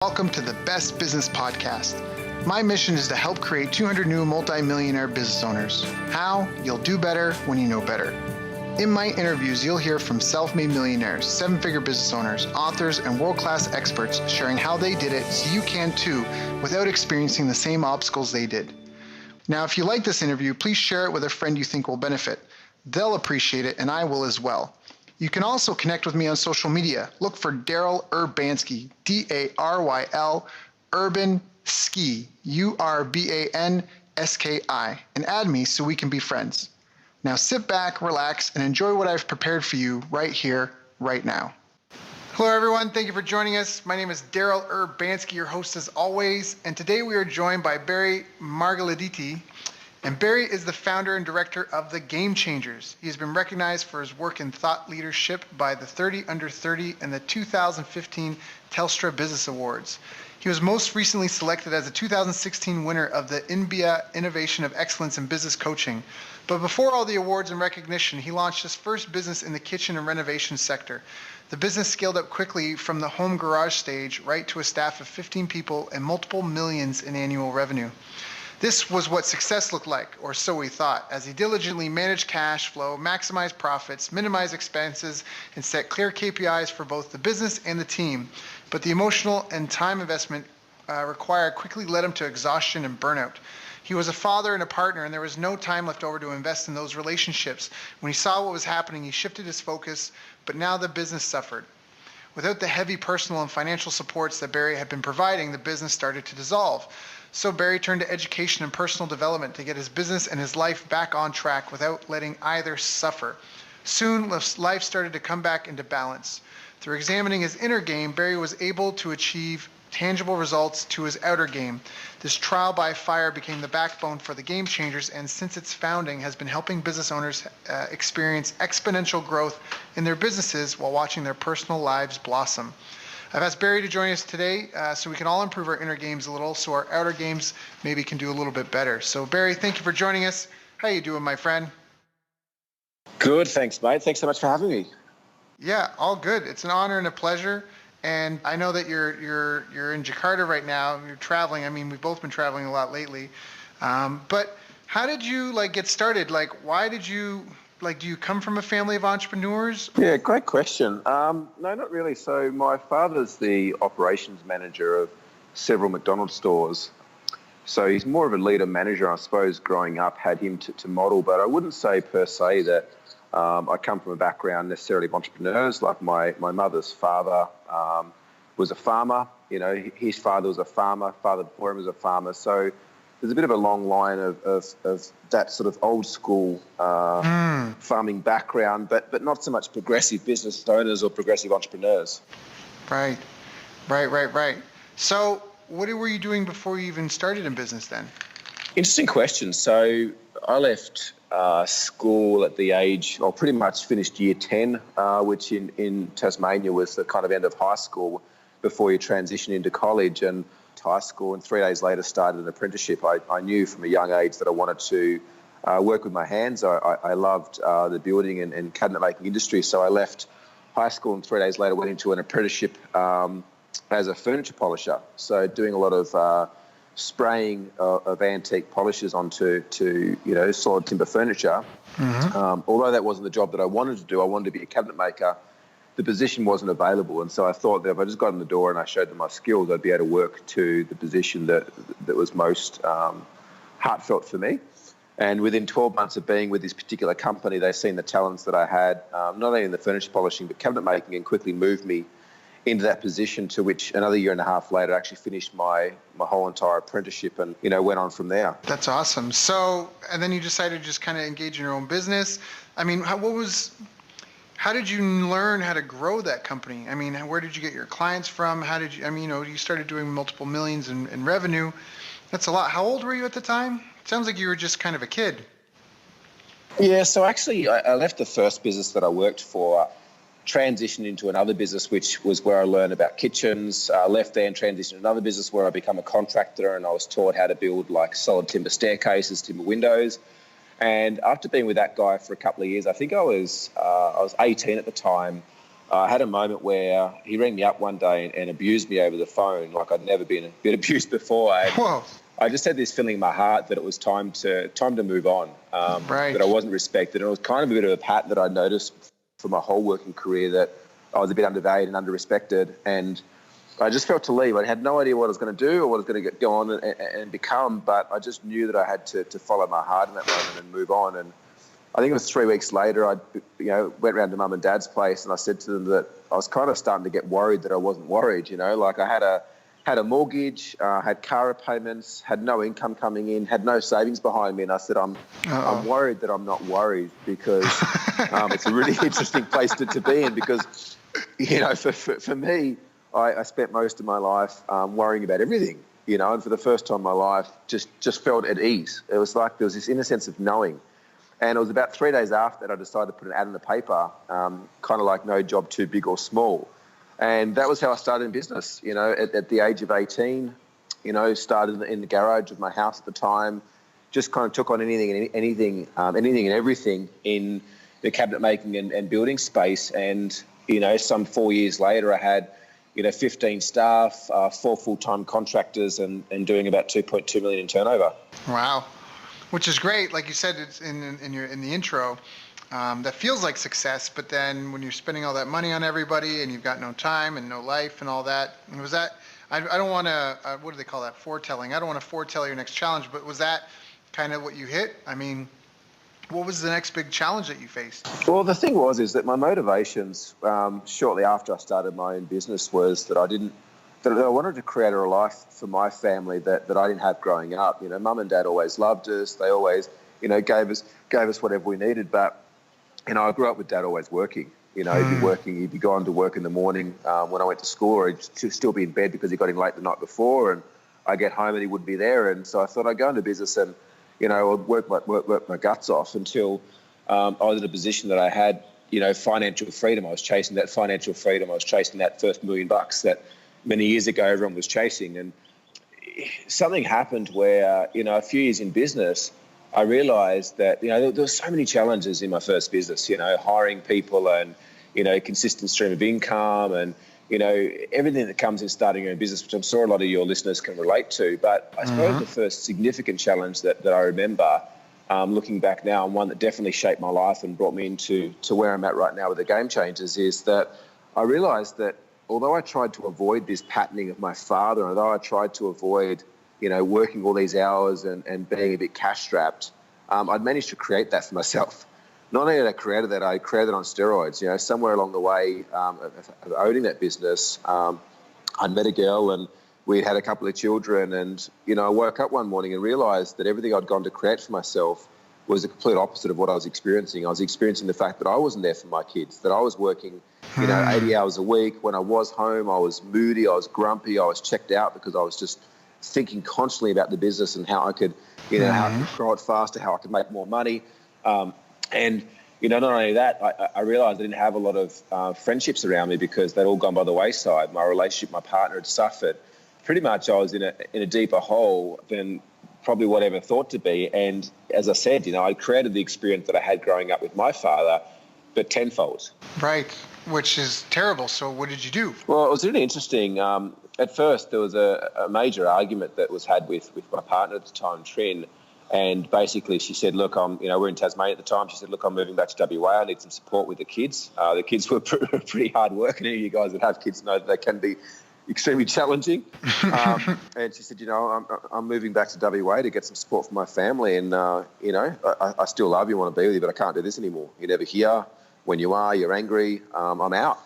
Welcome to the Best Business Podcast. My mission is to help create 200 new multi-millionaire business owners. How? You'll do better when you know better. In my interviews, you'll hear from self-made millionaires, seven-figure business owners, authors, and world-class experts sharing how they did it so you can too without experiencing the same obstacles they did. Now, if you like this interview, please share it with a friend you think will benefit. They'll appreciate it, and I will as well. You can also connect with me on social media. Look for Daryl Urbanski, D-A-R-Y-L, Urban Ski, U-R-B-A-N-S-K-I, and add me so we can be friends. Now sit back, relax, and enjoy what I've prepared for you right here, right now. Hello everyone, thank you for joining us. My name is Daryl Urbanski, your host as always, and today we are joined by Barry Magliarditi. And Barry is the founder and director of The Game Changers. He has been recognized for his work in thought leadership by the 30 Under 30 and the 2015 Telstra Business Awards. He was most recently selected as the 2016 winner of the Inbia Innovation of Excellence in Business Coaching. But before all the awards and recognition, he launched his first business in the kitchen and renovation sector. The business scaled up quickly from the home garage stage right to a staff of 15 people and multiple millions in annual revenue. This was what success looked like, or so we thought, as he diligently managed cash flow, maximized profits, minimized expenses, and set clear KPIs for both the business and the team. But the emotional and time investment required quickly led him to exhaustion and burnout. He was a father and a partner, and there was no time left over to invest in those relationships. When he saw what was happening, he shifted his focus, but now the business suffered. Without the heavy personal and financial supports that Barry had been providing, the business started to dissolve. So Barry turned to education and personal development to get his business and his life back on track without letting either suffer. Soon, life started to come back into balance. Through examining his inner game, Barry was able to achieve tangible results to his outer game. This trial by fire became the backbone for the Game Changers, and since its founding has been helping business owners experience exponential growth in their businesses while watching their personal lives blossom. I've asked Barry to join us today so we can all improve our inner games a little so our outer games maybe can do a little bit better. So Barry, thank you for joining us. How you doing, my friend? Good, thanks, mate. Thanks so much for having me. Yeah, all good. It's an honor and a pleasure. And I know that you're in Jakarta right now. You're traveling. I mean, we've both been traveling a lot lately. But how did you get started? Why did you do you come from a family of entrepreneurs? Yeah, great question. No, not really. So my father's the operations manager of several McDonald's stores. So he's more of a leader manager, I suppose, growing up, had him to model. But I wouldn't say per se that I come from a background necessarily of entrepreneurs. Like my mother's father was a farmer. You know, his father was a farmer. Father before him was a farmer. So there's a bit of a long line of that sort of old school farming background, but not so much progressive business owners or progressive entrepreneurs. Right. So what were you doing before you even started in business then? Interesting question. So I left school at the age, or pretty much finished year 10, which in Tasmania was the kind of end of high school before you transition into college. And high school, and 3 days later started an apprenticeship. I knew from a young age that I wanted to work with my hands. I loved the building and cabinet making industry, so I left high school and 3 days later went into an apprenticeship as a furniture polisher. So doing a lot of spraying of antique polishes onto solid timber furniture. Mm-hmm. Although that wasn't the job that I wanted to do, I wanted to be a cabinet maker. The position wasn't available, and so I thought that if I just got in the door and I showed them my skills, I'd be able to work to the position that was most heartfelt for me. And within 12 months of being with this particular company, they've seen the talents that I had, not only in the furniture polishing but cabinet making, and quickly moved me into that position, to which another year and a half later I actually finished my whole entire apprenticeship and went on from there. That's awesome. So, and then you decided to just kind of engage in your own business. I mean, how did you learn how to grow that company? I mean, where did you get your clients from? How did you, you started doing multiple millions in revenue. That's a lot. How old were you at the time? Sounds like you were just kind of a kid. Yeah, so actually I left the first business that I worked for, transitioned into another business, which was where I learned about kitchens, left there and transitioned to another business where I became a contractor, and I was taught how to build solid timber staircases, timber windows. And after being with that guy for a couple of years, I think I was 18 at the time, I had a moment where he rang me up one day and abused me over the phone like I'd never been abused before. And Whoa. I just had this feeling in my heart that it was time to move on, Right. that I wasn't respected. And it was kind of a bit of a pattern that I noticed for my whole working career, that I was a bit undervalued and under-respected. And I just felt to leave. I had no idea what I was going to do or what I was going to go on and become, but I just knew that I had to follow my heart in that moment and move on. And I think it was 3 weeks later, I went round to Mum and Dad's place, and I said to them that I was kind of starting to get worried that I wasn't worried. Like I had a mortgage, had car payments, had no income coming in, had no savings behind me, and I said I'm worried that I'm not worried, because it's a really interesting place to be in, because for me, I spent most of my life worrying about everything, and for the first time in my life, just felt at ease. It was like there was this inner sense of knowing. And it was about 3 days after that I decided to put an ad in the paper, kind of like no job too big or small. And that was how I started in business, at the age of 18, started in the garage of my house at the time, just kind of took on anything and everything in the cabinet making and building space. And, some 4 years later, I had, 15 staff, 4 full-time contractors and doing about 2.2 million in turnover. Wow. Which is great. Like you said, it's in the intro, that feels like success, but then when you're spending all that money on everybody and you've got no time and no life and all that, was that, I don't want to, what do they call that, foretelling? I don't want to foretell your next challenge, but was that kind of what you hit? I mean, what was the next big challenge that you faced? Well, the thing is that my motivations shortly after I started my own business was that I wanted to create a life for my family that I didn't have growing up. Mum and Dad always loved us. They always, gave us whatever we needed. But, I grew up with Dad always working. He'd be working. He'd be going to work in the morning when I went to school, or he'd still be in bed because he got in late the night before. And I get home and he wouldn't be there. And so I thought I'd go into business and, I'd work my guts off until I was in a position that I had, financial freedom. I was chasing that financial freedom. I was chasing that first $1 million that many years ago everyone was chasing. And something happened where, a few years in business, I realized that, there were so many challenges in my first business, hiring people and, consistent stream of income and, everything that comes in starting your own business, which I'm sure a lot of your listeners can relate to. But I suppose the first significant challenge that I remember, looking back now, and one that definitely shaped my life and brought me into where I'm at right now with the Game Changers, is that I realized that although I tried to avoid this patterning of my father, although I tried to avoid, working all these hours and being a bit cash-strapped, I'd managed to create that for myself. Not only did I create that, I created it on steroids. Somewhere along the way of owning that business, I met a girl and we'd had a couple of children. And, I woke up one morning and realised that everything I'd gone to create for myself was the complete opposite of what I was experiencing. I was experiencing the fact that I wasn't there for my kids, that I was working 80 hours a week. When I was home, I was moody, I was grumpy, I was checked out because I was just thinking constantly about the business and how I could, how I could grow it faster, how I could make more money. And, not only that, I realised I didn't have a lot of friendships around me because they'd all gone by the wayside. My relationship, my partner had suffered. Pretty much I was in a deeper hole than probably what I ever thought to be. And as I said, I created the experience that I had growing up with my father, but tenfold. Right, which is terrible. So what did you do? Well, it was really interesting. At first, there was a major argument that was had with my partner at the time, Trin. And basically she said, look, we're in Tasmania at the time. She said, look, I'm moving back to WA. I need some support with the kids. The kids were pretty hard work. And any of you guys that have kids know that they can be extremely challenging. And she said, I'm moving back to WA to get some support from my family. And, I still love you, want to be with you, but I can't do this anymore. You're never here. When you are, you're angry. I'm out.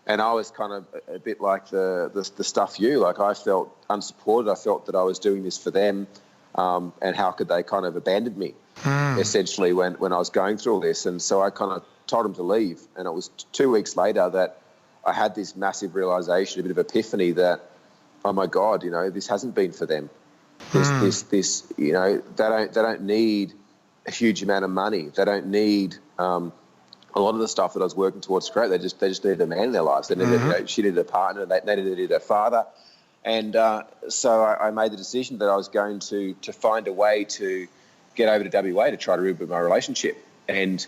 And I was kind of a bit like the stuff you. Like I felt unsupported. I felt that I was doing this for them. And how could they kind of abandon me, essentially, when I was going through all this. And so I kind of told them to leave. And it was 2 weeks later that I had this massive realisation, a bit of epiphany that, oh, my God, this hasn't been for them. This they don't need a huge amount of money. They don't need a lot of the stuff that I was working towards to create. They just needed a man in their lives. They needed, she needed a partner. They needed a father. And so I made the decision that I was going to find a way to get over to WA to try to rebuild my relationship. And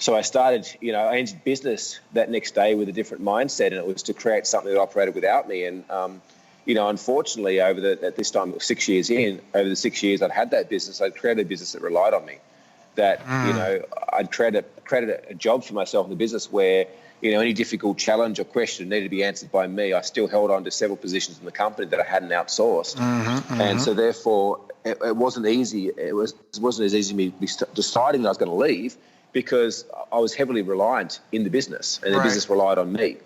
So I started, I entered business that next day with a different mindset, and it was to create something that operated without me. And, unfortunately, at this time, 6 years in, over the 6 years I'd had that business, I'd created a business that relied on me. That, I'd created a job for myself in the business where, any difficult challenge or question needed to be answered by me. I still held on to several positions in the company that I hadn't outsourced. And so therefore it wasn't easy. It wasn't as easy me deciding that I was going to leave, because I was heavily reliant in the business, and the business relied on me.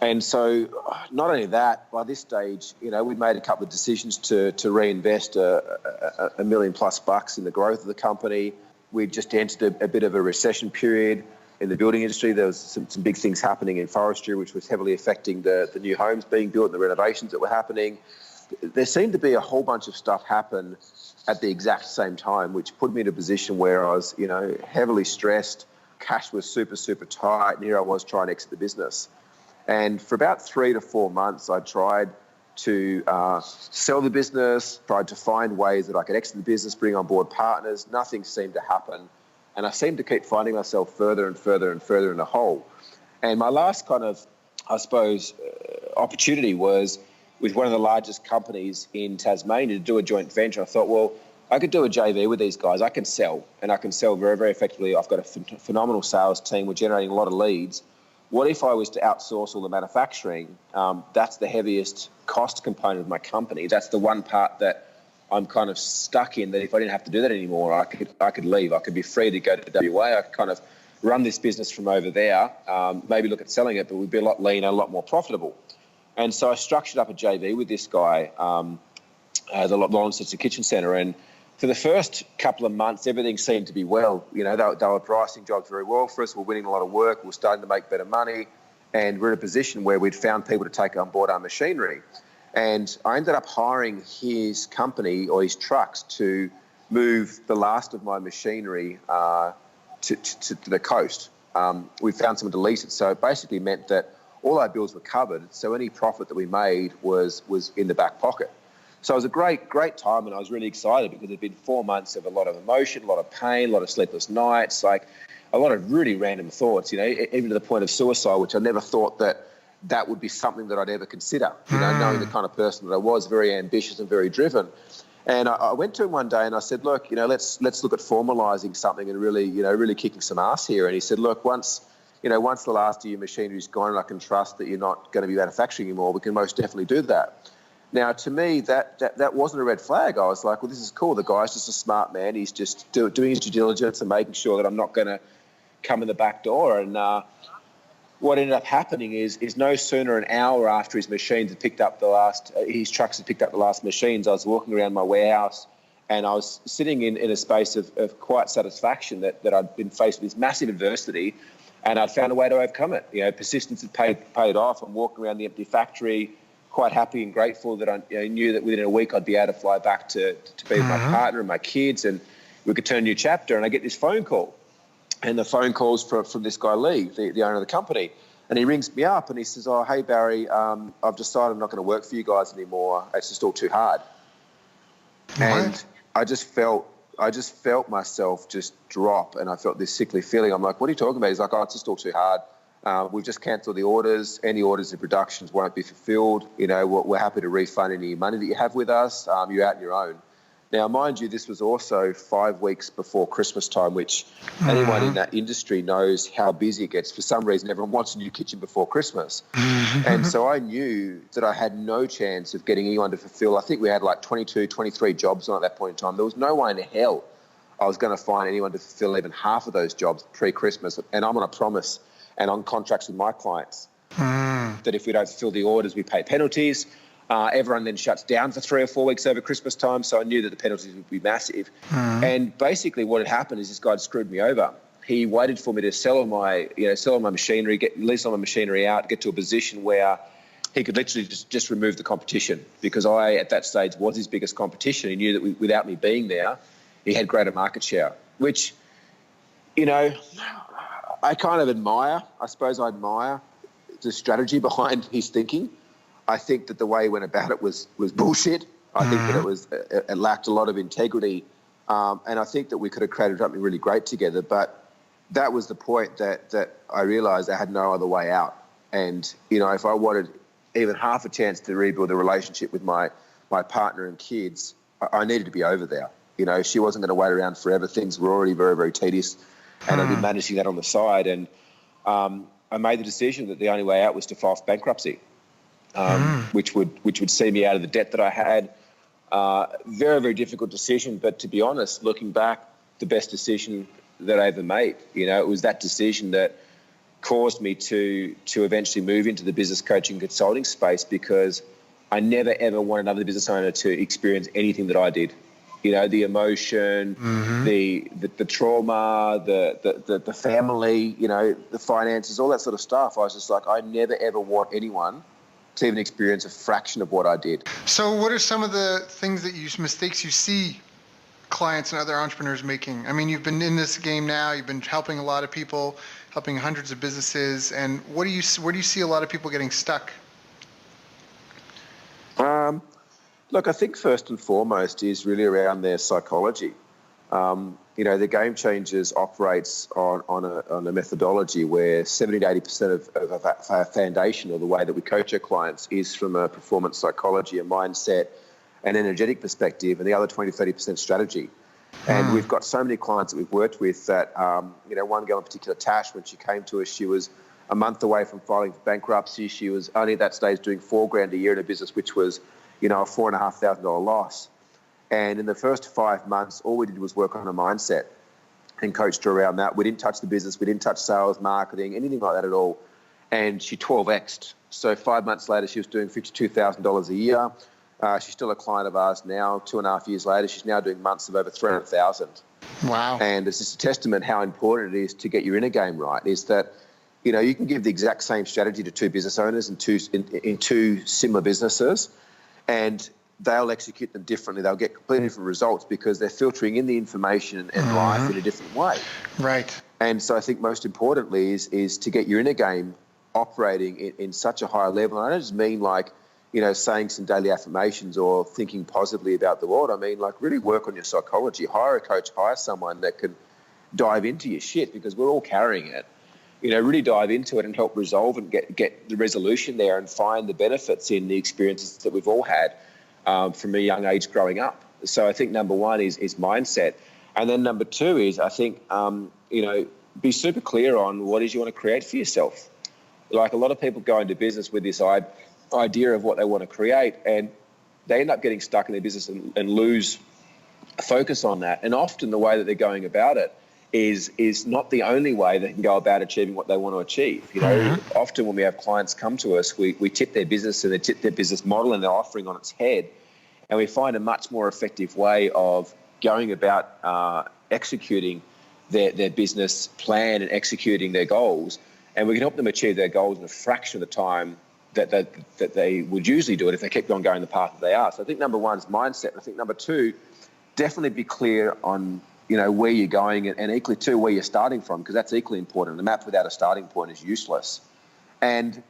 And so not only that, by this stage, we'd made a couple of decisions to reinvest a $1 million plus in the growth of the company. We'd just entered a bit of a recession period in the building industry. There was some big things happening in forestry, which was heavily affecting the new homes being built and the renovations that were happening. There seemed to be a whole bunch of stuff happen at the exact same time, which put me in a position where I was, heavily stressed. Cash was super, super tight, and here I was trying to exit the business. And for about 3 to 4 months, I tried to sell the business, tried to find ways that I could exit the business, bring on board partners. Nothing seemed to happen. And I seemed to keep finding myself further and further and further in a hole. And my last kind of, opportunity was with one of the largest companies in Tasmania to do a joint venture. I thought, well, I could do a JV with these guys. I can sell, and I can sell very, very effectively. I've got a phenomenal sales team. We're generating a lot of leads. What if I was to outsource all the manufacturing? That's the heaviest cost component of my company. That's the one part that I'm kind of stuck in, that if I didn't have to do that anymore, I could leave. I could be free to go to WA. I could kind of run this business from over there, maybe look at selling it, but we'd be a lot leaner, a lot more profitable. And so I structured up a JV with this guy, the Lawrence Kitchen Centre. And for the first couple of months, everything seemed to be well. They were pricing jobs very well for us. We're winning a lot of work. We're starting to make better money. And we're in a position where we'd found people to take on board our machinery. And I ended up hiring his company or his trucks to move the last of my machinery to the coast. We found someone to lease it. So it basically meant that all our bills were covered. So any profit that we made was in the back pocket. So it was a great time, and I was really excited because it'd been 4 months of a lot of emotion, a lot of pain, a lot of sleepless nights, like a lot of really random thoughts, even to the point of suicide, which I never thought that would be something that I'd ever consider, knowing the kind of person that I was, very ambitious and very driven. And I went to him one day and I said, look, let's look at formalising something and really kicking some ass here. And he said, look, once the last of your machinery is gone and I can trust that you're not going to be manufacturing anymore, we can most definitely do that. Now, to me, that wasn't a red flag. I was like, well, this is cool. The guy's just a smart man. He's just doing his due diligence and making sure that I'm not going to come in the back door. And what ended up happening is no sooner an hour after his trucks had picked up the last machines, I was walking around my warehouse and I was sitting in a space of quiet satisfaction that I'd been faced with this massive adversity, and I'd found a way to overcome it. Persistence had paid off. I'm walking around the empty factory, quite happy and grateful that I knew that within a week I'd be able to fly back to be with my partner and my kids, and we could turn a new chapter. And I get this phone call. And the phone call's from this guy, Lee, the owner of the company. And he rings me up and he says, oh, hey, Barry, I've decided I'm not going to work for you guys anymore. It's just all too hard. What? And I just felt myself just drop, and I felt this sickly feeling. I'm like, what are you talking about? He's like, oh, it's just all too hard. We've just cancelled the orders. Any orders in productions won't be fulfilled. We're happy to refund any money that you have with us. You're out on your own. Now, mind you, this was also 5 weeks before Christmas time, which anyone in that industry knows how busy it gets. For some reason, everyone wants a new kitchen before Christmas. And so I knew that I had no chance of getting anyone to fulfill. I think we had like 22, 23 jobs on at that point in time. There was no way in hell I was going to find anyone to fulfill even half of those jobs pre-Christmas. And I'm on a promise and on contracts with my clients that if we don't fulfill the orders, we pay penalties. Everyone then shuts down for 3 or 4 weeks over Christmas time, so I knew that the penalties would be massive. And basically what had happened is this guy had screwed me over. He waited for me to sell all my machinery, lease all my machinery out, get to a position where he could literally just remove the competition, because I, at that stage, was his biggest competition. He knew that without me being there, he had greater market share, which, I kind of admire. I suppose I admire the strategy behind his thinking. I think that the way he went about it was bullshit. I think that it lacked a lot of integrity, and I think that we could have created something really great together. But that was the point that I realized I had no other way out. And, if I wanted even half a chance to rebuild a relationship with my partner and kids, I needed to be over there. She wasn't going to wait around forever. Things were already very, very tedious, and I'd been managing that on the side. And I made the decision that the only way out was to file for bankruptcy, which would see me out of the debt that I had. Very, very difficult decision, but to be honest, looking back, the best decision that I ever made. It was that decision that caused me to eventually move into the business coaching consulting space, because I never, ever want another business owner to experience anything that I did. The emotion, the trauma, the family, the finances, all that sort of stuff. I was just like, I never, ever want anyone to even experience a fraction of what I did. So what are some of the mistakes you see clients and other entrepreneurs making? I mean, you've been in this game now, you've been helping a lot of people, helping hundreds of businesses, and where do you see a lot of people getting stuck? Look, I think first and foremost is really around their psychology. The Game Changers operates on a methodology where 70 to 80% of our foundation, or the way that we coach our clients, is from a performance psychology, a mindset, an energetic perspective, and the other 20 to 30% strategy. And we've got so many clients that we've worked with that, one girl in particular, Tash, when she came to us, she was a month away from filing for bankruptcy. She was only at that stage doing $4,000 a year in a business, which was, a $4,500 loss. And in the first 5 months, all we did was work on her mindset and coached her around that. We didn't touch the business. We didn't touch sales, marketing, anything like that at all. And she 12x'd. So 5 months later, she was doing $52,000 a year. She's still a client of ours now. 2.5 years later, she's now doing months of over 300,000. Wow. And it's just a testament how important it is to get your inner game right, is that, you can give the exact same strategy to two business owners in two similar businesses, and they'll execute them differently. They'll get completely different results because they're filtering in the information and life in a different way. Right. And so I think most importantly is to get your inner game operating in such a higher level. And I don't just mean like, saying some daily affirmations or thinking positively about the world. I mean, like, really work on your psychology. Hire a coach, hire someone that can dive into your shit, because we're all carrying it. Really dive into it and help resolve and get the resolution there, and find the benefits in the experiences that we've all had from a young age growing up. So I think number one is mindset. And then number two is, I think, be super clear on what it is you want to create for yourself. Like, a lot of people go into business with this idea of what they want to create, and they end up getting stuck in their business and lose focus on that. And often the way that they're going about it is not the only way they can go about achieving what they want to achieve. Often when we have clients come to us, we tip their business and they tip their business model and their offering on its head, and we find a much more effective way of going about executing their business plan and executing their goals, and we can help them achieve their goals in a fraction of the time that they would usually do it if they kept on going the path that they are. So I think number one is mindset. I think number two, definitely be clear on where you're going, and equally too where you're starting from, because that's equally important. The map without a starting point is useless. And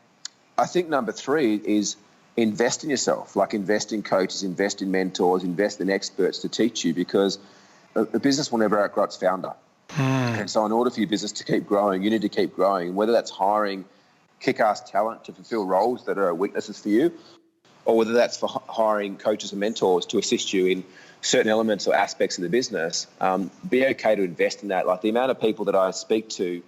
I think number three is invest in yourself, like invest in coaches, invest in mentors, invest in experts to teach you, because a business will never outgrow its founder. And so in order for your business to keep growing, you need to keep growing, whether that's hiring kick-ass talent to fulfill roles that are weaknesses for you, or whether that's for hiring coaches and mentors to assist you in certain elements or aspects of the business. Be okay to invest in that. Like, the amount of people that I speak to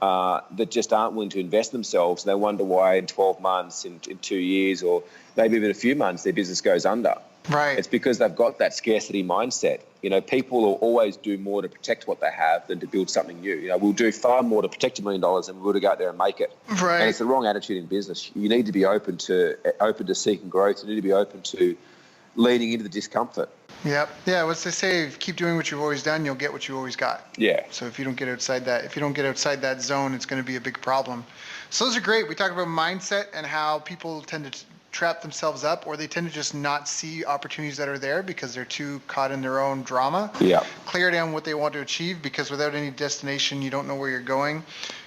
that just aren't willing to invest themselves, and they wonder why in 12 months, in 2 years, or maybe even a few months, their business goes under. Right. It's because they've got that scarcity mindset. People will always do more to protect what they have than to build something new. We'll do far more to protect $1 million than we will to go out there and make it. Right. And it's the wrong attitude in business. You need to be open to seeking growth. You need to be open to leaning into the discomfort. Yep. Yeah. What's they say? Keep doing what you've always done, you'll get what you always got. Yeah. So if you don't get outside that zone, it's going to be a big problem. So those are great. We talk about mindset and how people tend to trap themselves up, or they tend to just not see opportunities that are there because they're too caught in their own drama. Yeah. Clear down what they want to achieve, because without any destination, you don't know where you're going.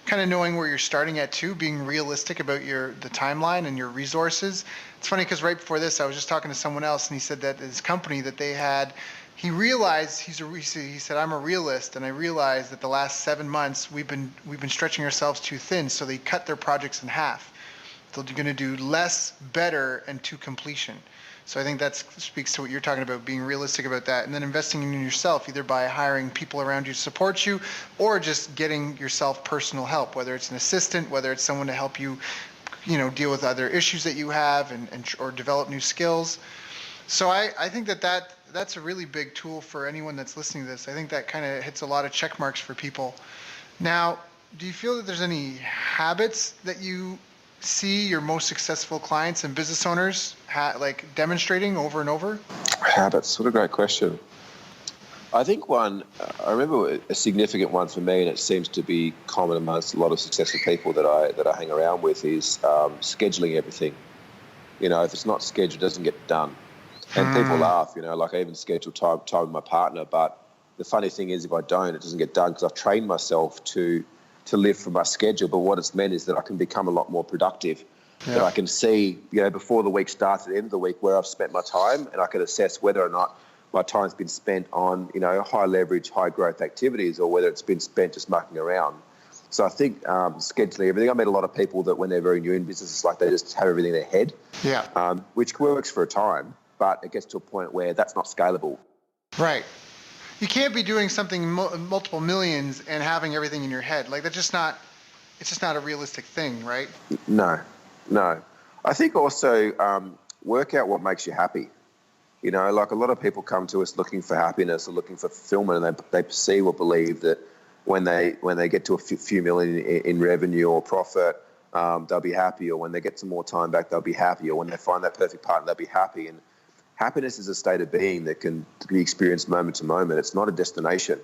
Kind of knowing where you're starting at too, being realistic about the timeline and your resources. It's funny because right before this, I was just talking to someone else, and he said that his company that they had he realized he said, I'm a realist, and I realized that the last 7 months we've been stretching ourselves too thin, so they cut their projects in half. They're going to do less, better, and to completion. So I think that speaks to what you're talking about, being realistic about that, and then investing in yourself, either by hiring people around you to support you, or just getting yourself personal help, whether it's an assistant, whether it's someone to help you, deal with other issues that you have, and or develop new skills. So I think that's a really big tool for anyone that's listening to this. I think that kind of hits a lot of check marks for people. Now, do you feel that there's any habits that you see your most successful clients and business owners like demonstrating over and over? Habits, what a great question. I think I remember a significant one for me, and it seems to be common amongst a lot of successful people that I hang around with, is scheduling everything. If it's not scheduled, it doesn't get done. And people laugh, like I even schedule time with my partner, but the funny thing is if I don't, it doesn't get done because I've trained myself to live from my schedule. But what it's meant is that I can become a lot more productive, that I can see, before the week starts, at the end of the week, where I've spent my time, and I can assess whether or not my time's been spent on, high leverage, high growth activities, or whether it's been spent just mucking around. So I think scheduling everything. I met a lot of people that when they're very new in business, it's like they just have everything in their head, which works for a time, but it gets to a point where that's not scalable. Right. You can't be doing something multiple millions and having everything in your head. Like it's just not a realistic thing, right? No. I think also work out what makes you happy. Like a lot of people come to us looking for happiness or looking for fulfillment, and they perceive or believe that when they get to a few million in revenue or profit, they'll be happy, or when they get some more time back, they'll be happy, or when they find that perfect partner, they'll be happy. And happiness is a state of being that can be experienced moment to moment. It's not a destination.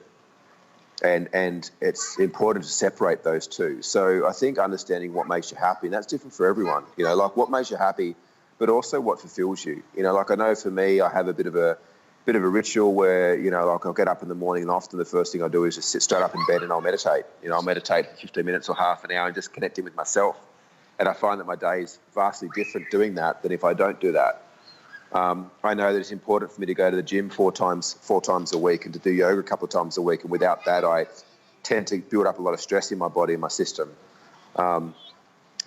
And it's important to separate those two. So I think understanding what makes you happy, and that's different for everyone, like what makes you happy, but also what fulfills you. Like I know for me, I have a bit of a ritual where, like I'll get up in the morning, and often the first thing I do is just sit straight up in bed and I'll meditate. I'll meditate for 15 minutes or half an hour and just connecting with myself. And I find that my day is vastly different doing that than if I don't do that. I know that it's important for me to go to the gym four times a week, and to do yoga a couple of times a week. And without that, I tend to build up a lot of stress in my body and my system. I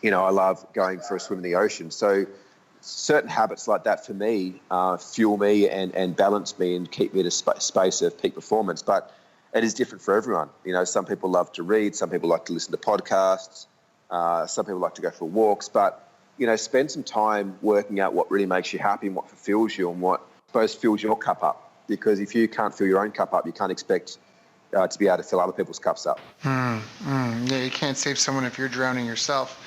love going for a swim in the ocean. So certain habits like that for me fuel me and balance me and keep me at a space of peak performance. But it is different for everyone. Some people love to read, some people like to listen to podcasts, some people like to go for walks, but spend some time working out what really makes you happy and what fulfills you and what, I suppose, fills your cup up. Because if you can't fill your own cup up, you can't expect to be able to fill other people's cups up. Yeah, you can't save someone if you're drowning yourself.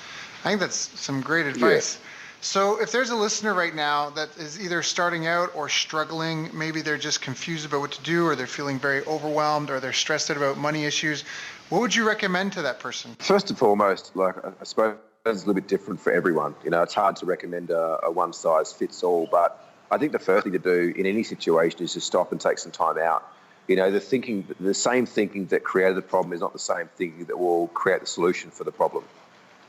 I think that's some great advice. Yeah. So if there's a listener right now that is either starting out or struggling, maybe they're just confused about what to do, or they're feeling very overwhelmed, or they're stressed out about money issues, what would you recommend to that person? First and foremost, like I suppose, it's a little bit different for everyone. It's hard to recommend a one-size-fits-all, but I think the first thing to do in any situation is to stop and take some time out. The same thinking that created the problem is not the same thinking that will create the solution for the problem.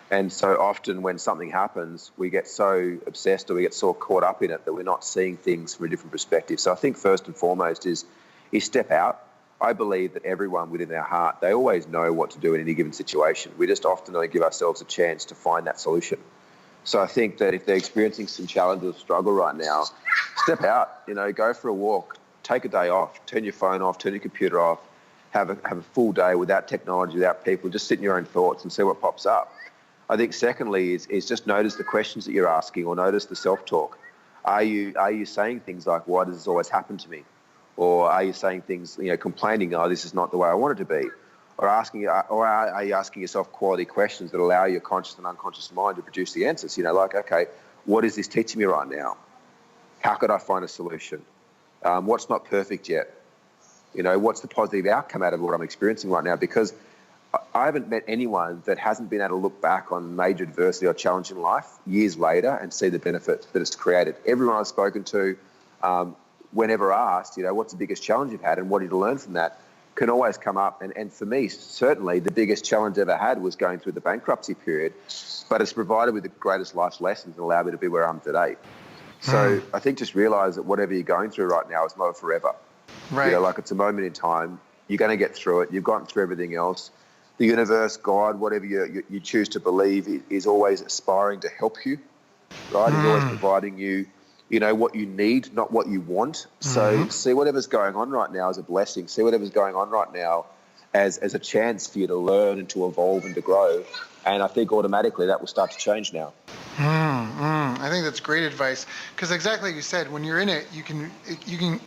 And so often when something happens, we get so obsessed or we get so caught up in it that we're not seeing things from a different perspective. So I think first and foremost is step out. I believe that everyone within their heart, they always know what to do in any given situation. We just often only give ourselves a chance to find that solution. So I think that if they're experiencing some challenges or struggle right now, step out, go for a walk, take a day off, turn your phone off, turn your computer off, have a full day without technology, without people, just sit in your own thoughts and see what pops up. I think secondly is just notice the questions that you're asking, or notice the self-talk. Are you saying things like, why does this always happen to me? Or are you saying things, complaining, oh, this is not the way I want it to be? Or are you asking yourself quality questions that allow your conscious and unconscious mind to produce the answers? Like, okay, what is this teaching me right now? How could I find a solution? What's not perfect yet? What's the positive outcome out of what I'm experiencing right now? Because I haven't met anyone that hasn't been able to look back on major adversity or challenge in life years later and see the benefit that it's created. Everyone I've spoken to, whenever asked, what's the biggest challenge you've had and what did you learn from that, can always come up. And for me, certainly the biggest challenge I ever had was going through the bankruptcy period, but it's provided with the greatest life lessons and allowed me to be where I am today. So I think just realise that whatever you're going through right now is not forever. Right. Like it's a moment in time. You're going to get through it. You've gotten through everything else. The universe, God, whatever you choose to believe, is always aspiring to help you, right? He's always providing you, what you need, not what you want. So see whatever's going on right now as a blessing. See whatever's going on right now as a chance for you to learn and to evolve and to grow. And I think automatically that will start to change now. I think that's great advice, because exactly like you said, when you're in it, you can.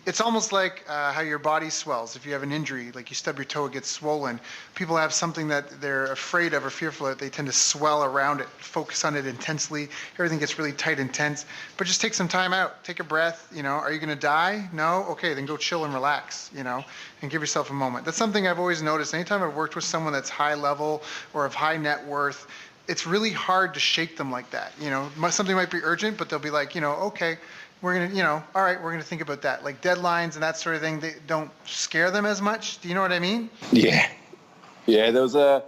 It's almost like how your body swells. If you have an injury, like you stub your toe, it gets swollen. People have something that they're afraid of or fearful of, they tend to swell around it, focus on it intensely. Everything gets really tight and tense. But just take some time out, take a breath. Are you going to die? No? Okay, then go chill and relax. And give yourself a moment. That's something I've always noticed. Anytime I've worked with someone that's high level or of high net worth, it's really hard to shake them like that. Something might be urgent, but they'll be like, okay, we're going to, all right, we're going to think about that. Like deadlines and that sort of thing, they don't scare them as much. Do you know what I mean? Yeah. Yeah, there was a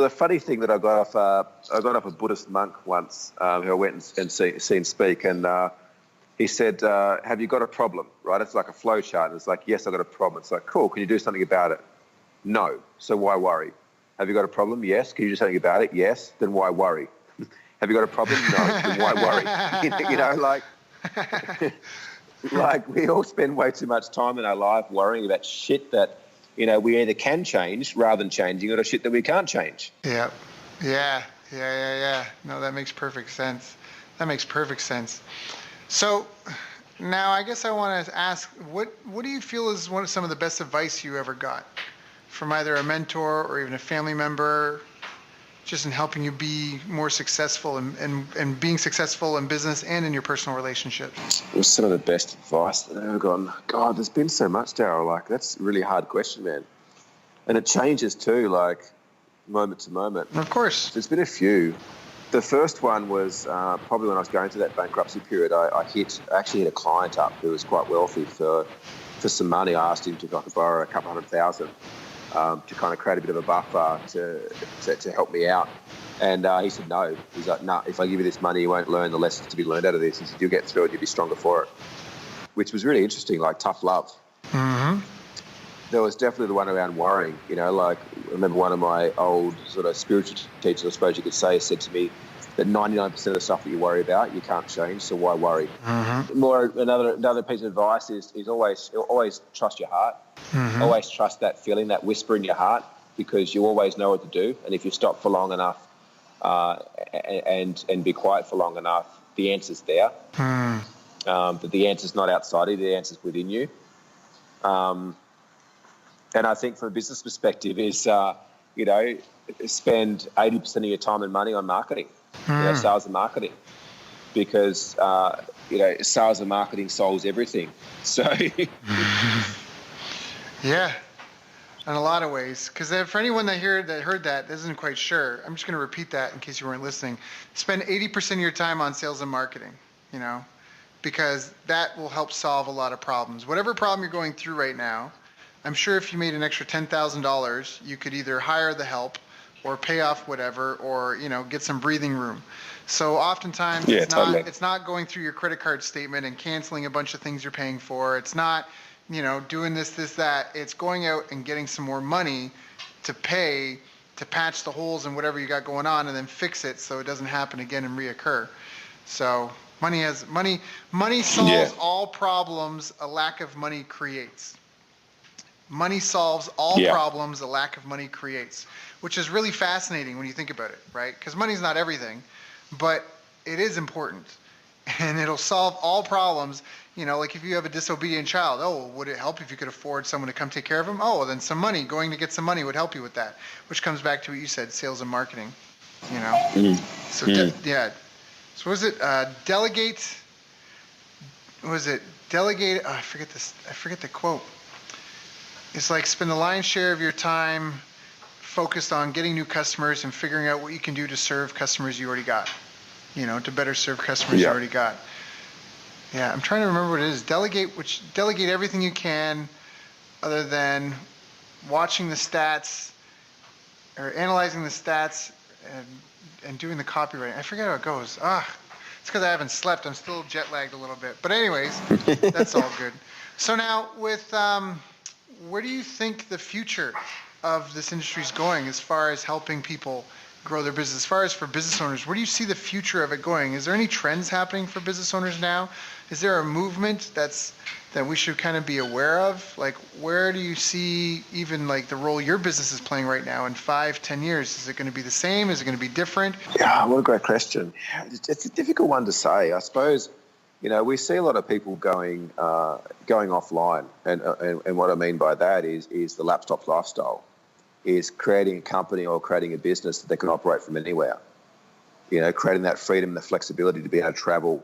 funny thing that I got off a Buddhist monk once, who I went and seen speak, and he said, have you got a problem, right? It's like a flow chart, and it's like, yes, I've got a problem. It's like, cool, can you do something about it? No, so why worry? Have you got a problem? Yes. Can you do something about it? Yes. Then why worry? Have you got a problem? No. Then why worry? Like we all spend way too much time in our life worrying about shit that, we either can change rather than changing it, or shit that we can't change. Yeah. No, that makes perfect sense. So now I guess I want to ask, what do you feel is some of the best advice you ever got from either a mentor or even a family member, just in helping you be more successful and being successful in business and in your personal relationships? It was some of the best advice that I've ever gotten. God, there's been so much, Daryl. Like, that's a really hard question, man. And it changes too, like moment to moment. Of course. There's been a few. The first one was probably when I was going through that bankruptcy period. I actually hit a client up who was quite wealthy for some money. I asked him if I could borrow a couple $100,000 to kind of create a bit of a buffer to help me out. And he said no. He's like, no, if I give you this money, you won't learn the lessons to be learned out of this. He said, you'll get through it, you'll be stronger for it, which was really interesting, like tough love. Mm-hmm. There was definitely the one around worrying, like I remember one of my old sort of spiritual teachers, I suppose you could say, said to me that 99% of the stuff that you worry about, you can't change, so why worry? Mm-hmm. Another piece of advice is always trust your heart. Mm-hmm. Always trust that feeling, that whisper in your heart, because you always know what to do. And if you stop for long enough and be quiet for long enough, the answer's there. Mm. But the answer's not outside you, the answer's within you. And I think from a business perspective is, spend 80% of your time and money on marketing, sales and marketing, because, sales and marketing solves everything. So... Yeah, in a lot of ways. Because for anyone that heard that isn't quite sure, I'm just going to repeat that in case you weren't listening. Spend 80% of your time on sales and marketing, because that will help solve a lot of problems. Whatever problem you're going through right now, I'm sure if you made an extra $10,000, you could either hire the help or pay off whatever, or get some breathing room. So oftentimes it's not going through your credit card statement and canceling a bunch of things you're paying for. It's not doing this, that. It's going out and getting some more money to pay to patch the holes in whatever you got going on, and then fix it so it doesn't happen again and reoccur. So money solves all problems a lack of money creates. Money solves all problems a lack of money creates, which is really fascinating when you think about it, right? Because money's not everything, but it is important, and it'll solve all problems. Like if you have a disobedient child, would it help if you could afford someone to come take care of him? Oh, well, then going to get some money would help you with that, which comes back to what you said, sales and marketing, So, So was it delegate? Was it delegate? Oh, I forget the quote. It's like spend the lion's share of your time focused on getting new customers and figuring out what you can do to serve customers you already got, to better serve customers you already got. Yeah, I'm trying to remember what it is. Delegate everything you can other than watching the stats or analyzing the stats and doing the copywriting. I forget how it goes. It's because I haven't slept. I'm still jet lagged a little bit. But anyways, that's all good. So now with where do you think the future of this industry is going as far as helping people grow their business? As far as for business owners, where do you see the future of it going? Is there any trends happening for business owners now? Is there a movement that we should kind of be aware of? Like, where do you see even like the role your business is playing right now in 5-10 years? Is it going to be the same? Is it going to be different? Yeah, what a great question. It's a difficult one to say. I suppose, we see a lot of people going offline, and what I mean by that is the laptop lifestyle, is creating a company or creating a business that they can operate from anywhere. Creating that freedom and the flexibility to be able to travel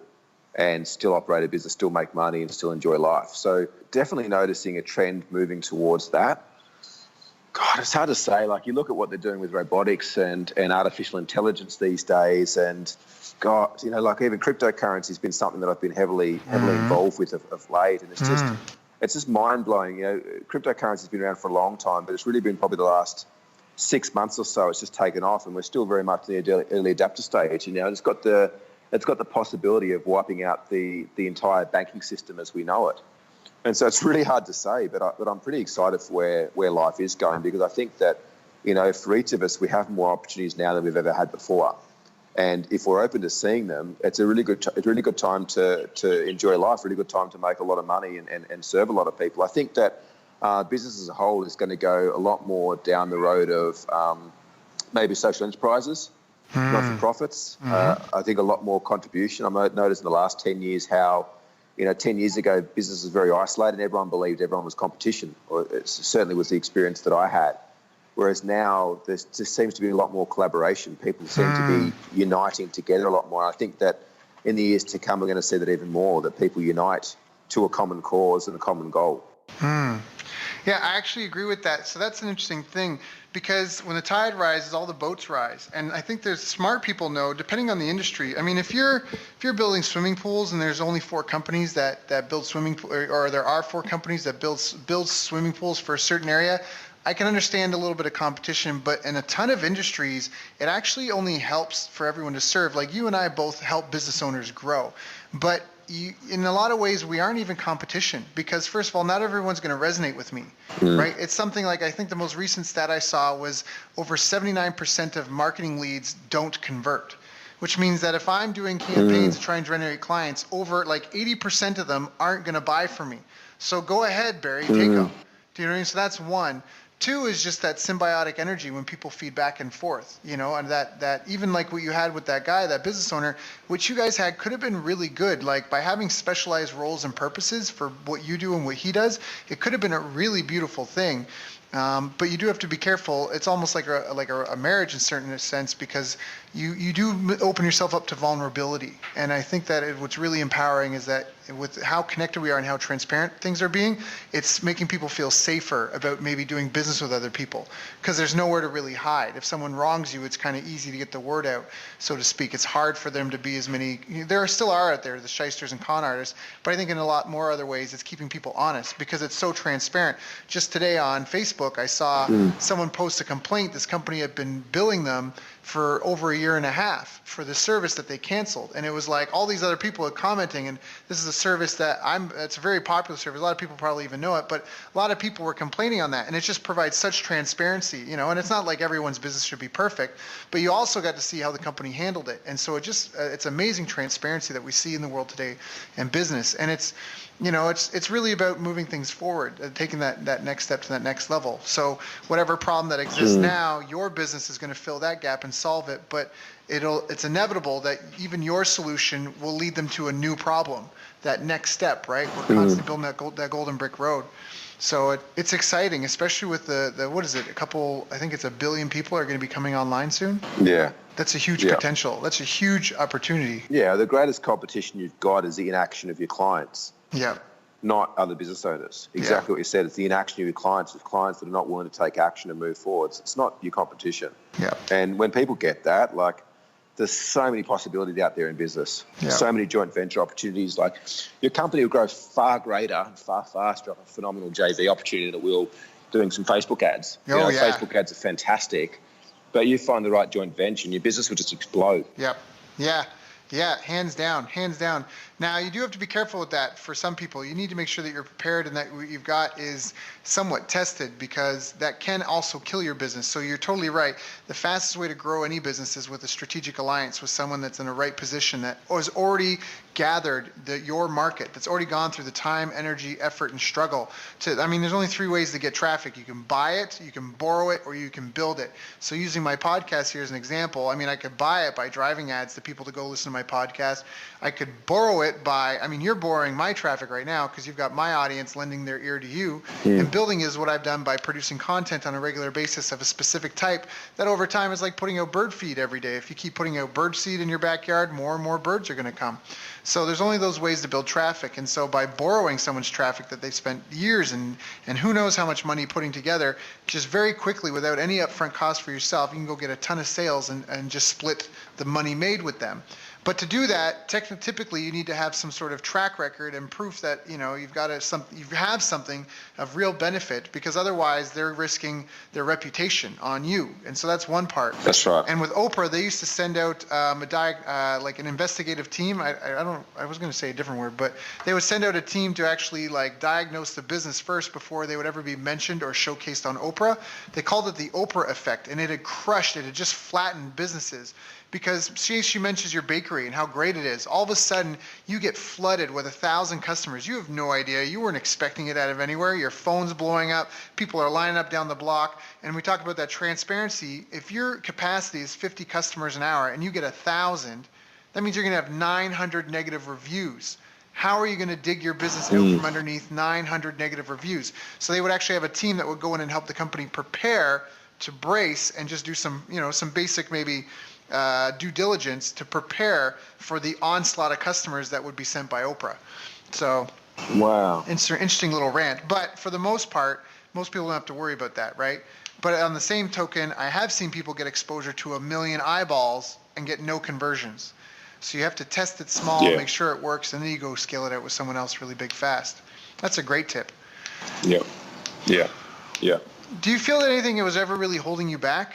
and still operate a business, still make money and still enjoy life. So definitely noticing a trend moving towards that. God, it's hard to say. Like, you look at what they're doing with robotics and artificial intelligence these days, and God, like even cryptocurrency has been something that I've been heavily involved with of late, and it's just mind blowing. Cryptocurrency has been around for a long time, but it's really been probably the last 6 months or so. It's just taken off, and we're still very much in the early adapter stage. And it's got the possibility of wiping out the entire banking system as we know it. And so it's really hard to say, but I'm pretty excited for where life is going, because I think that, for each of us, we have more opportunities now than we've ever had before. And if we're open to seeing them, it's a really good time to enjoy life, really good time to make a lot of money and serve a lot of people. I think that business as a whole is going to go a lot more down the road of maybe social enterprises, not-for-profits. I think a lot more contribution. I've noticed in the last 10 years how, 10 years ago, business was very isolated and everyone believed everyone was competition, or it certainly was the experience that I had. Whereas now there just seems to be a lot more collaboration. People seem to be uniting together a lot more. I think that in the years to come, we're going to see that even more, that people unite to a common cause and a common goal. Yeah, I actually agree with that. So that's an interesting thing, because when the tide rises, all the boats rise. And I think there's smart people know, depending on the industry. I mean, if you're building swimming pools and there's only 4 companies that build swimming pools, or there are 4 companies that build swimming pools for a certain area, I can understand a little bit of competition, but in a ton of industries, it actually only helps for everyone to serve. Like, you and I both help business owners grow, but in a lot of ways, we aren't even competition, because first of all, not everyone's going to resonate with me, right? It's something like, I think the most recent stat I saw was over 79% of marketing leads don't convert, which means that if I'm doing campaigns to try and generate clients, over like 80% of them aren't going to buy from me. So go ahead, Barry, take them. Do you know what I mean? So that's one. 2 is just that symbiotic energy when people feed back and forth, and that even like what you had with that guy, that business owner, which you guys had could have been really good. Like, by having specialized roles and purposes for what you do and what he does, it could have been a really beautiful thing. But you do have to be careful. It's almost like a marriage in a certain sense, because you do open yourself up to vulnerability. And I think that what's really empowering is that with how connected we are and how transparent things are being, it's making people feel safer about maybe doing business with other people, because there's nowhere to really hide. If someone wrongs you, it's kind of easy to get the word out, so to speak. It's hard for them to be as many. There still are out there, the shysters and con artists, but I think in a lot more other ways, it's keeping people honest, because it's so transparent. Just today on Facebook, I saw someone post a complaint. This company had been billing them for over a year and a half for the service that they canceled. And it was like all these other people are commenting, and this is a service it's a very popular service. A lot of people probably even know it, but a lot of people were complaining on that. And it just provides such transparency, and it's not like everyone's business should be perfect, but you also got to see how the company handled it. And so it's amazing transparency that we see in the world today in business. And it's really about moving things forward, taking that next step to that next level. So whatever problem that exists now, your business is going to fill that gap and solve it, but it's inevitable that even your solution will lead them to a new problem, that next step, right? We're constantly building that golden brick road. So it's exciting, especially with the what is it? I think it's 1 billion people are going to be coming online soon. Yeah. That's a huge potential. That's a huge opportunity. Yeah, the greatest competition you've got is the inaction of your clients. Yeah. Not other business owners. Exactly what you said. It's the inaction of your clients, with clients that are not willing to take action and move forwards. It's not your competition. Yeah. And when people get that, like, there's so many possibilities out there in business. Yeah. So many joint venture opportunities. Like, your company will grow far greater and far faster off a phenomenal JV opportunity than it will doing some Facebook ads. Facebook ads are fantastic, but you find the right joint venture and your business will just explode. Yep. Yeah. Yeah, hands down, hands down. Now, you do have to be careful with that for some people. You need to make sure that you're prepared and that what you've got is somewhat tested, because that can also kill your business. So you're totally right. The fastest way to grow any business is with a strategic alliance with someone that's in a right position, that has already gathered your market, that's already gone through the time, energy, effort, and struggle. There's only three ways to get traffic. You can buy it, you can borrow it, or you can build it. So using my podcast here as an example, I could buy it by driving ads to people to go listen to my podcast. I could borrow it by, you're borrowing my traffic right now because you've got my audience lending their ear to you. And building is what I've done by producing content on a regular basis of a specific type that over time is like putting out bird feed every day. If you keep putting out bird seed in your backyard, more and more birds are going to come. So there's only those ways to build traffic. And so by borrowing someone's traffic that they've spent years and who knows how much money putting together, just very quickly without any upfront cost for yourself, you can go get a ton of sales and just split the money made with them. But to do that, typically you need to have some sort of track record and proof that you have something of real benefit, because otherwise they're risking their reputation on you. And so that's one part. That's right. And with Oprah, they used to send out like an investigative team. I was going to say a different word, but they would send out a team to actually like diagnose the business first before they would ever be mentioned or showcased on Oprah. They called it the Oprah effect, and it had just flattened businesses. Because she mentions your bakery and how great it is. All of a sudden, you get flooded with 1,000 customers. You have no idea. You weren't expecting it out of anywhere. Your phone's blowing up. People are lining up down the block. And we talk about that transparency. If your capacity is 50 customers an hour and you get 1,000, that means you're going to have 900 negative reviews. How are you going to dig your business out from underneath 900 negative reviews? So they would actually have a team that would go in and help the company prepare to brace and just do some basic maybe due diligence to prepare for the onslaught of customers that would be sent by Oprah. So, wow, interesting little rant. But for the most part, most people don't have to worry about that, right? But on the same token, I have seen people get exposure to 1 million eyeballs and get no conversions. So you have to test it small, make sure it works, and then you go scale it out with someone else really big fast. That's a great tip. Yeah. Do you feel that anything was ever really holding you back?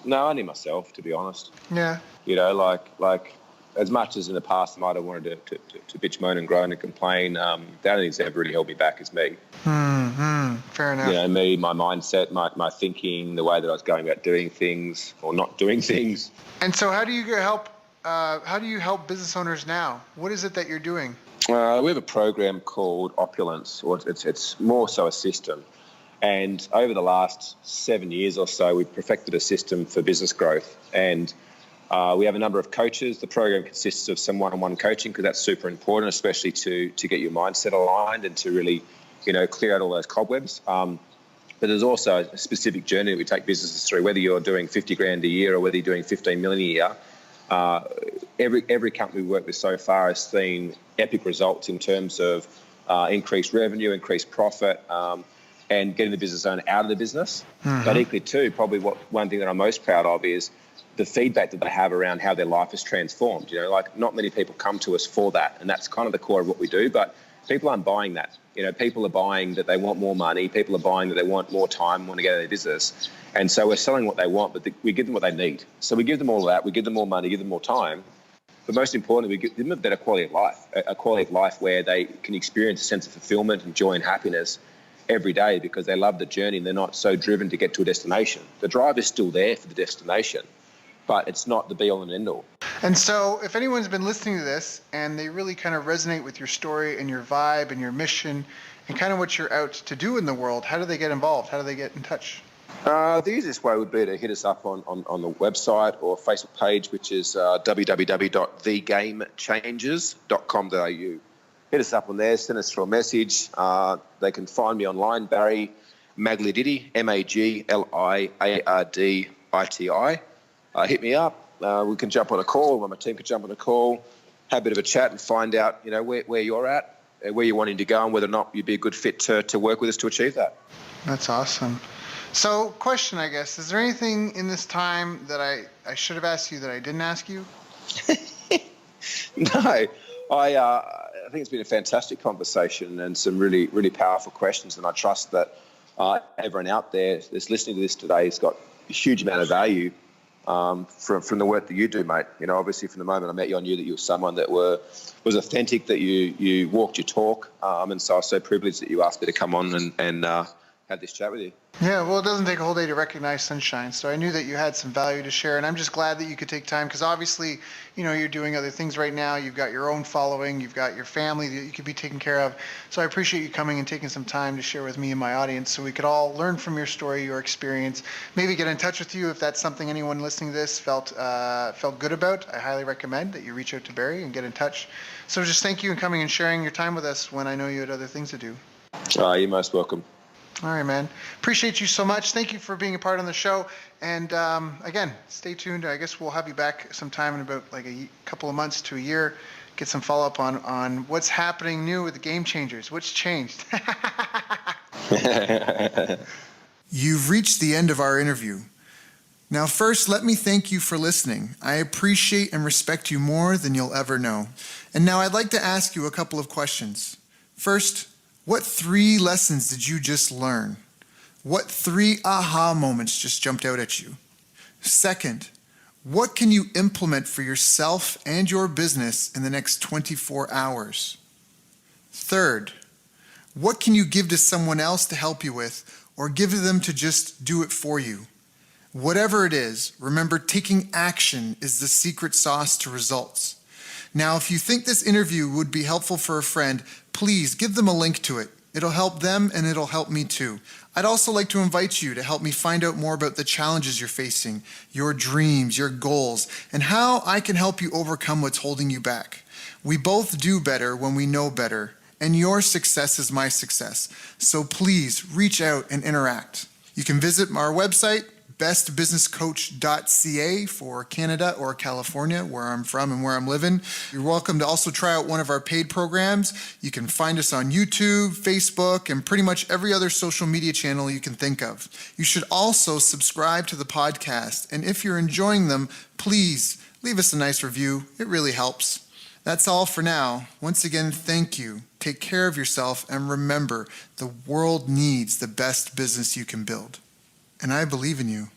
No, only myself, to be honest. Yeah. Like as much as in the past I might have wanted to bitch, moan and groan and complain, the only thing that's ever really held me back is me. Fair enough. Me, my mindset, my thinking, the way that I was going about doing things or not doing things. And so how do you help business owners now? What is it that you're doing? We have a program called Opulence, or it's more so a system. And over the last 7 years or so, we've perfected a system for business growth. And we have a number of coaches. The program consists of some one-on-one coaching, because that's super important, especially to get your mindset aligned and to really, clear out all those cobwebs. But there's also a specific journey that we take businesses through, whether you're doing 50 grand a year or whether you're doing 15 million a year. Every company we work with so far has seen epic results in terms of increased revenue, increased profit, and getting the business owner out of the business. But equally too, probably one thing that I'm most proud of is the feedback that they have around how their life is transformed. Not many people come to us for that, and that's kind of the core of what we do, but people aren't buying that. People are buying that they want more money, people are buying that they want more time, want to get out of their business. And so we're selling what they want, but we give them what they need. So we give them all of that, we give them more money, give them more time, but most importantly, we give them a better quality of life, a quality of life where they can experience a sense of fulfillment and joy and happiness every day, because they love the journey and they're not so driven to get to a destination. The drive is still there for the destination, but it's not the be all and end all. And so if anyone's been listening to this and they really kind of resonate with your story and your vibe and your mission and kind of what you're out to do in the world, how do they get involved? How do they get in touch? The easiest way would be to hit us up on the website or Facebook page, which is www.thegamechanges.com.au. Hit us up on there, send us through a message. They can find me online, Barry Magliarditi, Magliarditi. Hit me up. We can jump on a call, or my team can jump on a call, have a bit of a chat and find out, where you're at, where you're wanting to go, and whether or not you'd be a good fit to work with us to achieve that. That's awesome. So, question, I guess, is there anything in this time that I should have asked you that I didn't ask you? No, I think it's been a fantastic conversation and some really, really powerful questions, and I trust that everyone out there that's listening to this today has got a huge amount of value from the work that you do, mate. You know, obviously from the moment I met you, I knew that you were someone that was authentic, that you walked your talk, and so I was so privileged that you asked me to come on and have this chat with you. Yeah, well, it doesn't take a whole day to recognize sunshine, so I knew that you had some value to share, and I'm just glad that you could take time, because obviously, you know, you're doing other things right now. You've got your own following, you've got your family that you could be taking care of, so I appreciate you coming and taking some time to share with me and my audience so we could all learn from your story, your experience, maybe get in touch with you if that's something anyone listening to this felt good about. I highly recommend that you reach out to Barry and get in touch. So just thank you for coming and sharing your time with us when I know you had other things to do. You're most welcome. All right, man. Appreciate you so much. Thank you for being a part of the show. And again, stay tuned. I guess we'll have you back sometime in about like a couple of months to a year. Get some follow-up on what's happening new with the Game Changers. What's changed? You've reached the end of our interview. Now, first, let me thank you for listening. I appreciate and respect you more than you'll ever know. And now I'd like to ask you a couple of questions. First, what 3 lessons did you just learn? What 3 aha moments just jumped out at you? Second, what can you implement for yourself and your business in the next 24 hours? Third, what can you give to someone else to help you with, or give to them to just do it for you? Whatever it is, remember, taking action is the secret sauce to results. Now, if you think this interview would be helpful for a friend, please give them a link to it. It'll help them and it'll help me too. I'd also like to invite you to help me find out more about the challenges you're facing, your dreams, your goals, and how I can help you overcome what's holding you back. We both do better when we know better, and your success is my success. So please reach out and interact. You can visit our website, bestbusinesscoach.ca for Canada or California, where I'm from and where I'm living. You're welcome to also try out one of our paid programs. You can find us on YouTube, Facebook, and pretty much every other social media channel you can think of. You should also subscribe to the podcast, and if you're enjoying them, please leave us a nice review. It really helps. That's all for now. Once again, thank you. Take care of yourself, and remember, the world needs the best business you can build. And I believe in you.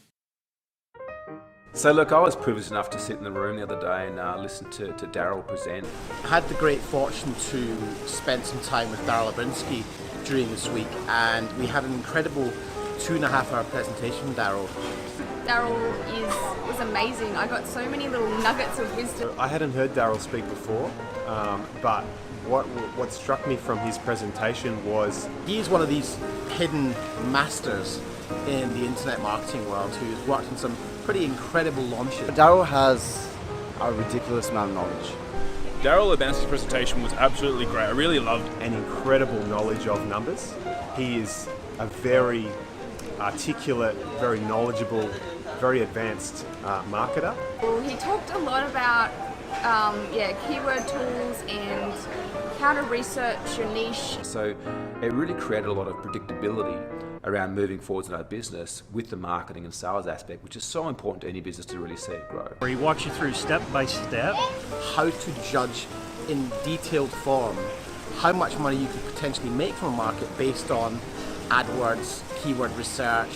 So look, I was privileged enough to sit in the room the other day and listen to Daryl present. I had the great fortune to spend some time with Daryl Abrinsky during this week, and we had an incredible 2.5-hour presentation from Daryl. Daryl is amazing. I got so many little nuggets of wisdom. I hadn't heard Daryl speak before, but what struck me from his presentation was He's one of these hidden masters in the internet marketing world who's worked on some pretty incredible launches. Daryl has a ridiculous amount of knowledge. Daryl Abrinsky's presentation was absolutely great. I really loved an incredible knowledge of numbers. He is a very articulate, very knowledgeable, very advanced marketer. Well, he talked a lot about keyword tools and how to research your niche. So it really created a lot of predictability around moving forwards in our business with the marketing and sales aspect, which is so important to any business to really see it grow. Where he walks you through step by step how to judge in detailed form how much money you could potentially make from a market based on AdWords, keyword research,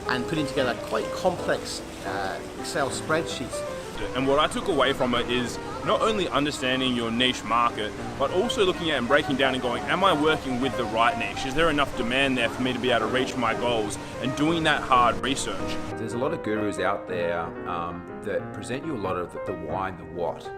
and putting together quite complex Excel spreadsheets. And what I took away from it is not only understanding your niche market, but also looking at and breaking down and going, am I working with the right niche? Is there enough demand there for me to be able to reach my goals? And doing that hard research. There's a lot of gurus out there that present you a lot of the why and the what,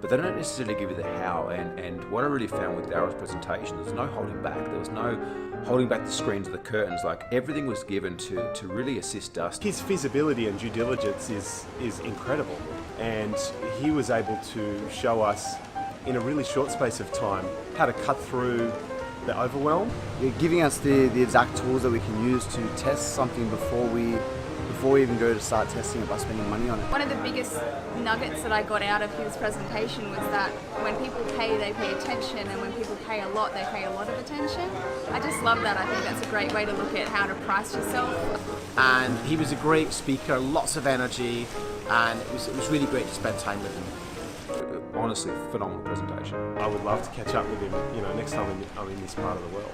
but they don't necessarily give you the how. And what I really found with Daryl's presentation, there's no holding back. There was no holding back the screens or the curtains. Like, everything was given to really assist us. His feasibility and due diligence is incredible, and he was able to show us in a really short space of time how to cut through the overwhelm. You're giving us the exact tools that we can use to test something before we even go to start testing it by spending money on it. One of the biggest nuggets that I got out of his presentation was that when people pay, they pay attention, and when people pay a lot, they pay a lot of attention. I just love that. I think that's a great way to look at how to price yourself. And he was a great speaker, lots of energy, and it was really great to spend time with him. Honestly, phenomenal presentation. I would love to catch up with him, next time I'm in this part of the world.